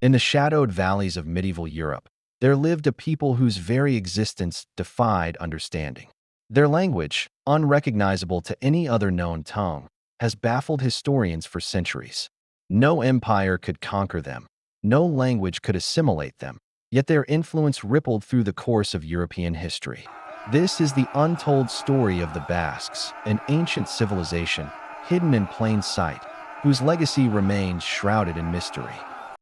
In the shadowed valleys of medieval Europe, there lived a people whose very existence defied understanding. Their language, unrecognizable to any other known tongue, has baffled historians for centuries. No empire could conquer them, no language could assimilate them, yet their influence rippled through the course of European history. This is the untold story of the Basques, an ancient civilization hidden in plain sight, whose legacy remains shrouded in mystery.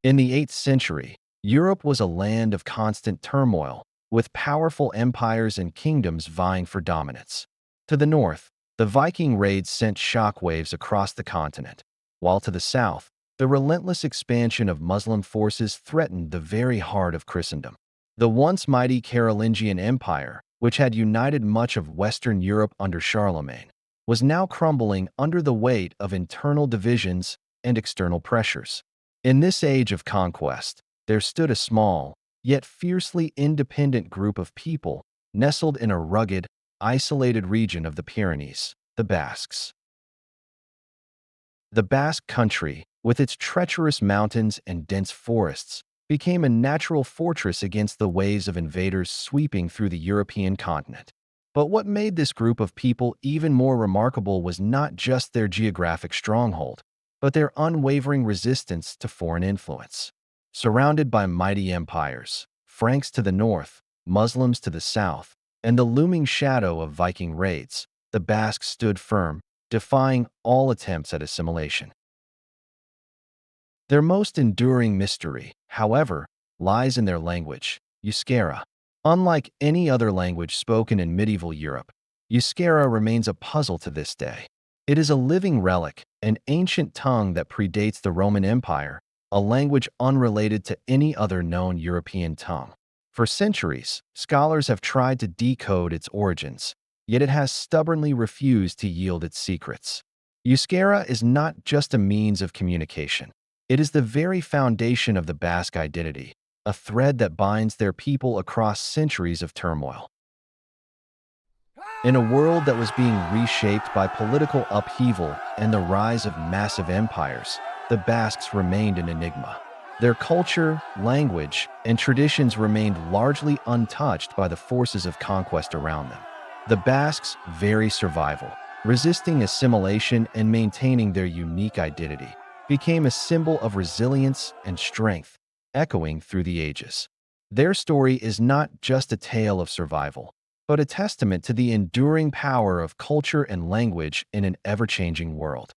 In the 8th century, Europe was a land of constant turmoil, with powerful empires and kingdoms vying for dominance. To the north, the Viking raids sent shockwaves across the continent, while to the south, the relentless expansion of Muslim forces threatened the very heart of Christendom. The once mighty Carolingian Empire, which had united much of Western Europe under Charlemagne, was now crumbling under the weight of internal divisions and external pressures. In this age of conquest, there stood a small, yet fiercely independent group of people nestled in a rugged, isolated region of the Pyrenees, the Basques. The Basque Country, with its treacherous mountains and dense forests, became a natural fortress against the waves of invaders sweeping through the European continent. But what made this group of people even more remarkable was not just their geographic stronghold, but their unwavering resistance to foreign influence. Surrounded by mighty empires, Franks to the north, Muslims to the south, and the looming shadow of Viking raids, the Basques stood firm, defying all attempts at assimilation. Their most enduring mystery, however, lies in their language, Euskara. Unlike any other language spoken in medieval Europe, Euskara remains a puzzle to this day. It is a living relic, an ancient tongue that predates the Roman Empire, a language unrelated to any other known European tongue. For centuries, scholars have tried to decode its origins, yet it has stubbornly refused to yield its secrets. Euskara is not just a means of communication. It is the very foundation of the Basque identity, a thread that binds their people across centuries of turmoil. In a world that was being reshaped by political upheaval and the rise of massive empires, the Basques remained an enigma. Their culture, language, and traditions remained largely untouched by the forces of conquest around them. The Basques' very survival, resisting assimilation and maintaining their unique identity, became a symbol of resilience and strength, echoing through the ages. Their story is not just a tale of survival, but a testament to the enduring power of culture and language in an ever-changing world.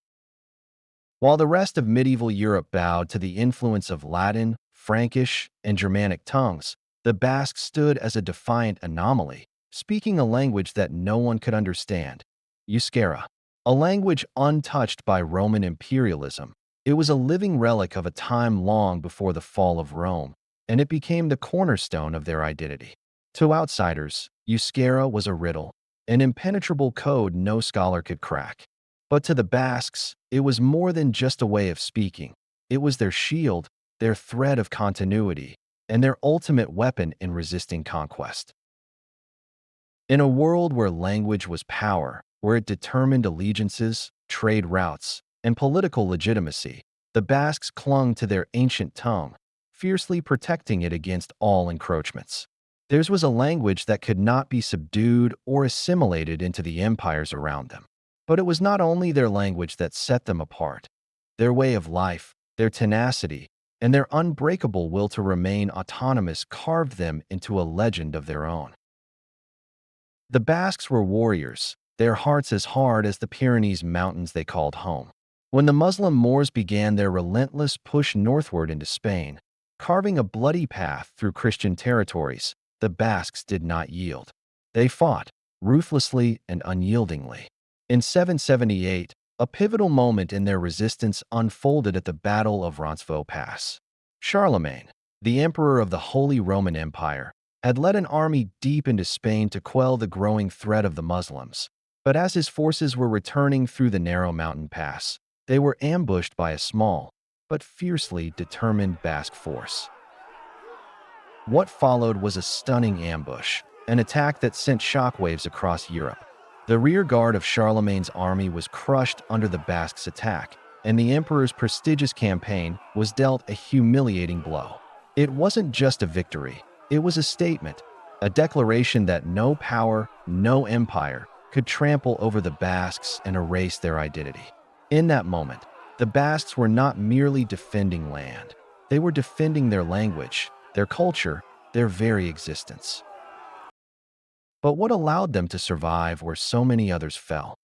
While the rest of medieval Europe bowed to the influence of Latin, Frankish, and Germanic tongues, the Basques stood as a defiant anomaly, speaking a language that no one could understand, Euskara. A language untouched by Roman imperialism, it was a living relic of a time long before the fall of Rome, and it became the cornerstone of their identity. To outsiders, Euskara was a riddle, an impenetrable code no scholar could crack. But to the Basques, it was more than just a way of speaking. It was their shield, their thread of continuity, and their ultimate weapon in resisting conquest. In a world where language was power, where it determined allegiances, trade routes, and political legitimacy, the Basques clung to their ancient tongue, fiercely protecting it against all encroachments. Theirs was a language that could not be subdued or assimilated into the empires around them. But it was not only their language that set them apart. Their way of life, their tenacity, and their unbreakable will to remain autonomous carved them into a legend of their own. The Basques were warriors, their hearts as hard as the Pyrenees mountains they called home. When the Muslim Moors began their relentless push northward into Spain, carving a bloody path through Christian territories, the Basques did not yield. They fought, ruthlessly and unyieldingly. In 778, a pivotal moment in their resistance unfolded at the Battle of Roncesvalles Pass. Charlemagne, the emperor of the Holy Roman Empire, had led an army deep into Spain to quell the growing threat of the Muslims. But as his forces were returning through the narrow mountain pass, they were ambushed by a small, but fiercely determined Basque force. What followed was a stunning ambush, an attack that sent shockwaves across Europe. The rear guard of Charlemagne's army was crushed under the Basques' attack, and the emperor's prestigious campaign was dealt a humiliating blow. It wasn't just a victory, it was a statement, a declaration that no power, no empire, could trample over the Basques and erase their identity. In that moment, the Basques were not merely defending land, they were defending their language, their culture, their very existence. But what allowed them to survive where so many others fell?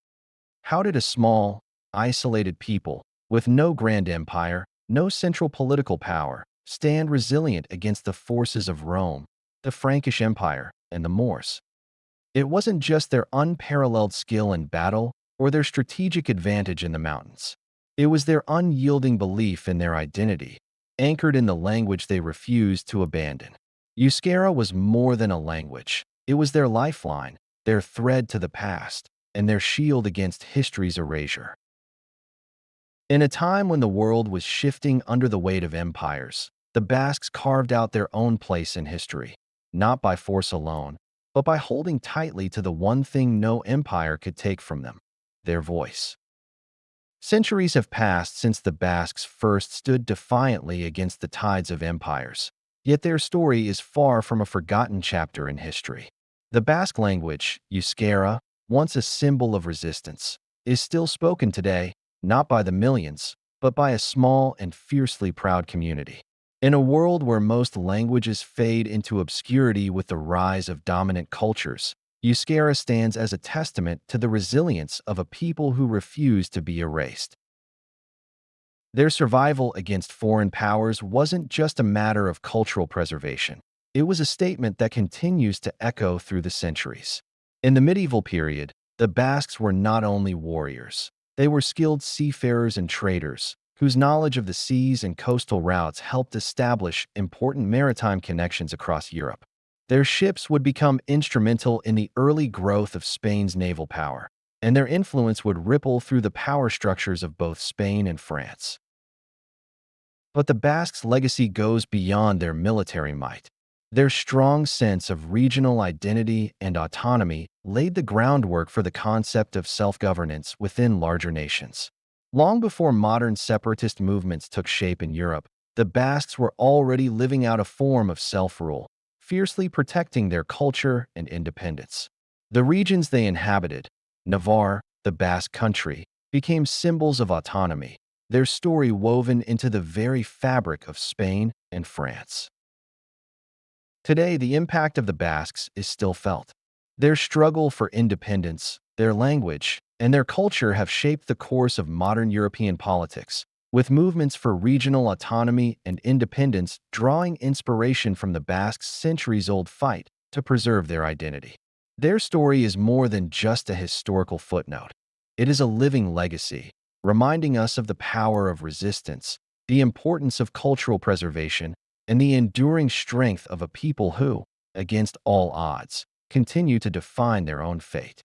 How did a small, isolated people, with no grand empire, no central political power, stand resilient against the forces of Rome, the Frankish Empire, and the Moors? It wasn't just their unparalleled skill in battle or their strategic advantage in the mountains. It was their unyielding belief in their identity, anchored in the language they refused to abandon. Euskara was more than a language. It was their lifeline, their thread to the past, and their shield against history's erasure. In a time when the world was shifting under the weight of empires, the Basques carved out their own place in history, not by force alone, but by holding tightly to the one thing no empire could take from them: their voice. Centuries have passed since the Basques first stood defiantly against the tides of empires, yet their story is far from a forgotten chapter in history. The Basque language, Euskara, once a symbol of resistance, is still spoken today, not by the millions, but by a small and fiercely proud community. In a world where most languages fade into obscurity with the rise of dominant cultures, Euskara stands as a testament to the resilience of a people who refuse to be erased. Their survival against foreign powers wasn't just a matter of cultural preservation. It was a statement that continues to echo through the centuries. In the medieval period, the Basques were not only warriors. They were skilled seafarers and traders, whose knowledge of the seas and coastal routes helped establish important maritime connections across Europe. Their ships would become instrumental in the early growth of Spain's naval power, and their influence would ripple through the power structures of both Spain and France. But the Basques' legacy goes beyond their military might. Their strong sense of regional identity and autonomy laid the groundwork for the concept of self-governance within larger nations. Long before modern separatist movements took shape in Europe, the Basques were already living out a form of self-rule, fiercely protecting their culture and independence. The regions they inhabited, Navarre, the Basque Country, became symbols of autonomy, their story woven into the very fabric of Spain and France. Today, the impact of the Basques is still felt. Their struggle for independence, their language, and their culture have shaped the course of modern European politics, with movements for regional autonomy and independence drawing inspiration from the Basques' centuries-old fight to preserve their identity. Their story is more than just a historical footnote. It is a living legacy, reminding us of the power of resistance, the importance of cultural preservation, and the enduring strength of a people who, against all odds, continue to define their own fate.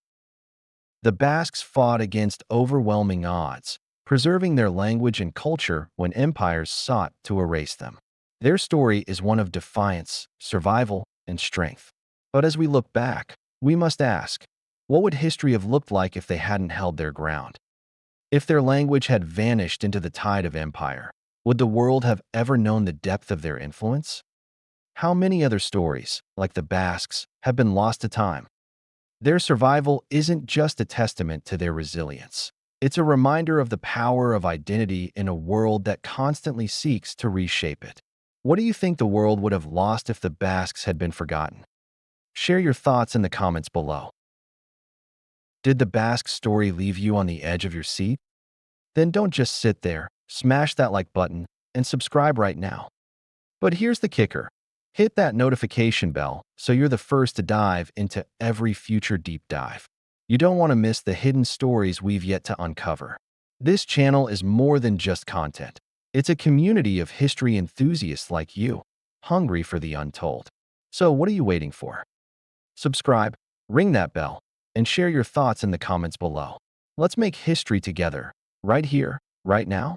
The Basques fought against overwhelming odds, preserving their language and culture when empires sought to erase them. Their story is one of defiance, survival, and strength. But as we look back, we must ask, what would history have looked like if they hadn't held their ground? If their language had vanished into the tide of empire, would the world have ever known the depth of their influence? How many other stories, like the Basques, have been lost to time? Their survival isn't just a testament to their resilience. It's a reminder of the power of identity in a world that constantly seeks to reshape it. What do you think the world would have lost if the Basques had been forgotten? Share your thoughts in the comments below. Did the Basque story leave you on the edge of your seat? Then don't just sit there, smash that like button, and subscribe right now. But here's the kicker. Hit that notification bell so you're the first to dive into every future deep dive. You don't want to miss the hidden stories we've yet to uncover. This channel is more than just content. It's a community of history enthusiasts like you, hungry for the untold. So what are you waiting for? Subscribe, ring that bell, and share your thoughts in the comments below. Let's make history together, right here, right now.